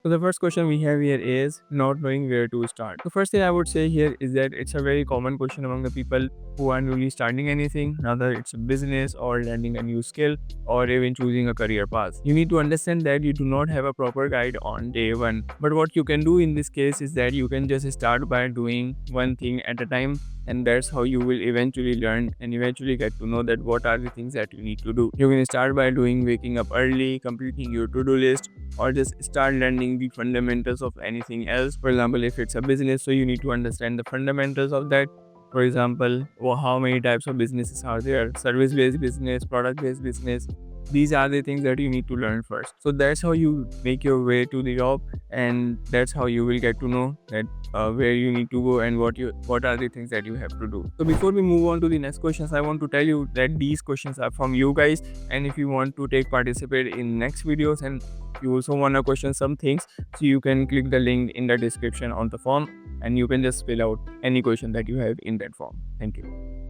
So the first question we have here is not knowing where to start. The first thing I would say here is that it's a very common question among the people who are newly starting anything, whether it's a business or learning a new skill or even choosing a career path. You need to understand that you do not have a proper guide on day one. But what you can do in this case is that you can just start by doing one thing at a time, and that's how you will eventually learn and eventually get to know that what are the things that you need to do. You can start by doing waking up early, completing your to-do list, or just start learning the fundamentals of anything else. For example, if it's a business, so you need to understand the fundamentals of that. For example, how many types of businesses are there: service based business, product based business. These are the things that you need to learn first. So that's how you make your way to the job, and that's how you will get to know that where you need to go and what are the things that you have to do. So before we move on to the next questions, I want to tell you that these questions are from you guys, and if you want to take participate in next videos and you also want to question some things, so you can click the link in the description on the form and you can just fill out any question that you have in that form. Thank you.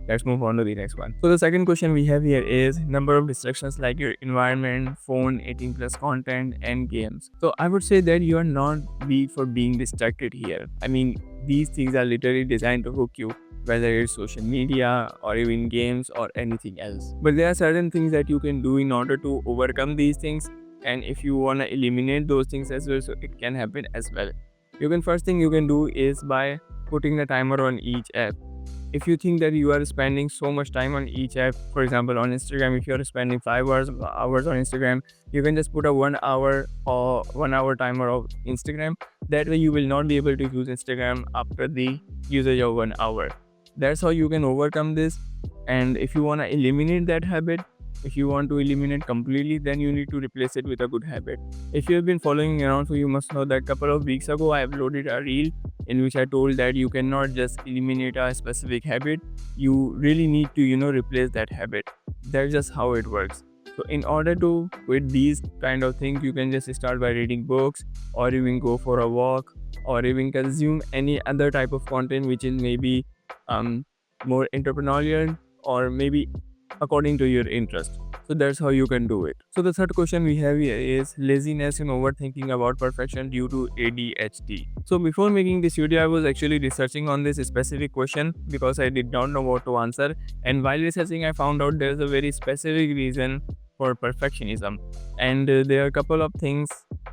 Let's move on to the next one. So the second question we have here is number of distractions like your environment, phone, 18 plus content and games. So I would say that you are not weak for being distracted here. I mean, these things are literally designed to hook you, whether it's social media or even games or anything else. But there are certain things that you can do in order to overcome these things, and if you want to eliminate those things as well, so it can happen as well. First thing you can do is by putting the timer on each app. If you think that you are spending so much time on each app, for example on Instagram, if you're spending 5 hours on Instagram, you can just put a 1 hour or 1 hour timer of Instagram. That way you will not be able to use Instagram after the usage of 1 hour. That's how you can overcome this. And if you want to eliminate that habit, if you want to eliminate completely, then you need to replace it with a good habit. If you have been following me around, so you must know that a couple of weeks ago I uploaded a reel in which I told that you cannot just eliminate a specific habit. You really need to, replace that habit. That's just how it works. So in order to quit these kind of things, you can just start by reading books, or even go for a walk, or even consume any other type of content which is maybe more entrepreneurial, or maybe according to your interest. So that's how you can do it. So the third question we have here is laziness and overthinking about perfection due to ADHD. So before making this video, I was actually researching on this specific question because I did not know what to answer. And while researching, I found out there's a very specific reason for perfectionism. And there are a couple of things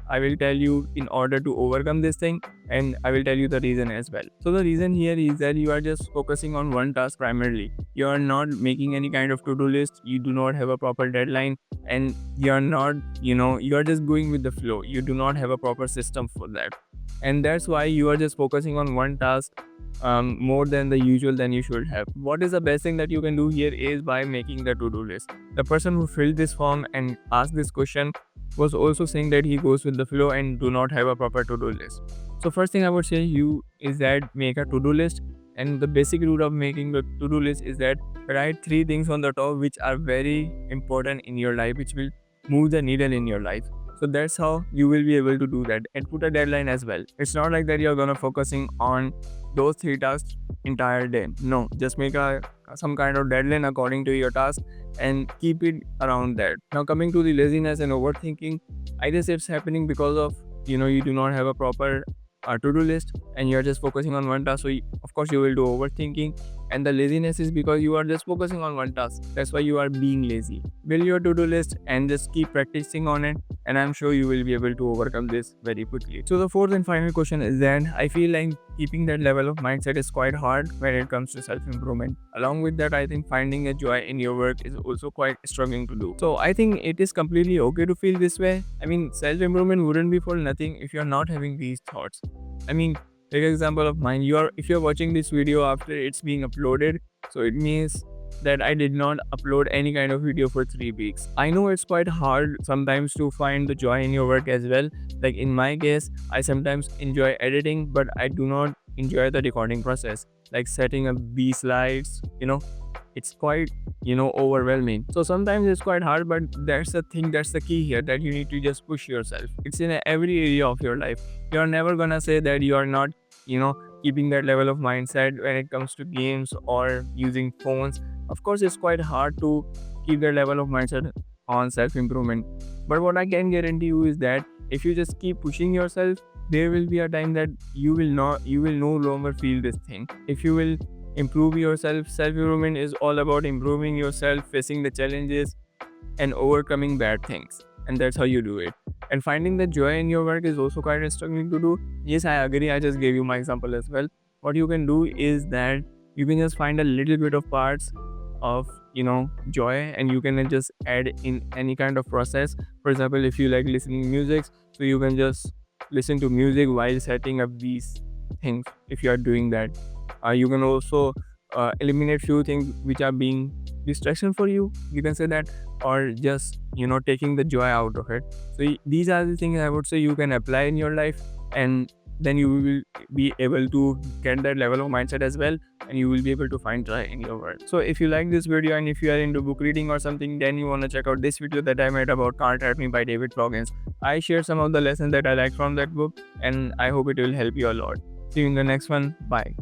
I will tell you in order to overcome this thing, and I will tell you the reason as well. So the reason here is that you are just focusing on one task primarily. You are not making any kind of to-do list, you do not have a proper deadline, and you are not, you are just going with the flow. You do not have a proper system for that, and that's why you are just focusing on one task more than the usual than you should have. What is the best thing that you can do here is by making the to-do list. The person who filled this form and asked this question was also saying that he goes with the flow and do not have a proper to-do list. So first thing I would say you is that make a to-do list, and the basic rule of making the to-do list is that write 3 things on the top which are very important in your life, which will move the needle in your life. So that's how you will be able to do that, and put a deadline as well. It's not like that you're gonna focusing on those 3 tasks entire day. No, just make a some kind of deadline according to your task and keep it around that. Now coming to the laziness and overthinking, I guess it's happening because of you do not have a proper to-do list and you're just focusing on one task. So of course you will do overthinking, and the laziness is because you are just focusing on one task. That's why you are being lazy. Build your to-do list and just keep practicing on it, and I'm sure you will be able to overcome this very quickly. So the fourth and final question is that I feel like keeping that level of mindset is quite hard when it comes to self-improvement. Along with that, I think finding a joy in your work is also quite struggling to do. So I think it is completely okay to feel this way. I mean, self-improvement wouldn't be for nothing if you're not having these thoughts. I mean, take an example of mine. If you're watching this video after it's being uploaded, so it means that I did not upload any kind of video for 3 weeks. I know it's quite hard sometimes to find the joy in your work as well. Like in my case, I sometimes enjoy editing, but I do not enjoy the recording process. Like setting up these slides, it's quite overwhelming. So sometimes it's quite hard, but that's the thing, that's the key here, that you need to just push yourself. It's in every area of your life. You're never gonna say that you are not keeping that level of mindset when it comes to games or using phones. Of course it's quite hard to keep that level of mindset on self-improvement, but what I can guarantee you is that If you just keep pushing yourself, there will be a time that you will no longer feel this thing. If you will improve yourself, self improvement is all about improving yourself, facing the challenges, and overcoming bad things. And that's how you do it. And finding the joy in your work is also quite struggling to do. Yes, I agree. I just gave you my example as well. What you can do is that you can just find a little bit of parts of joy, and you can just add in any kind of process. For example, if you like listening music, so you can just listen to music while setting up these things. If you are doing that, you can also eliminate few things which are being distraction for you, you can say that, or just taking the joy out of it. So these are the things I would say you can apply in your life, and then you will be able to get that level of mindset as well, and you will be able to find joy in your work. So if you like this video and if you are into book reading or something, then you want to check out this video that I made about Can't Hurt Me by David Goggins. I share some of the lessons that I like from that book, and I hope it will help you a lot. See you in the next one. Bye.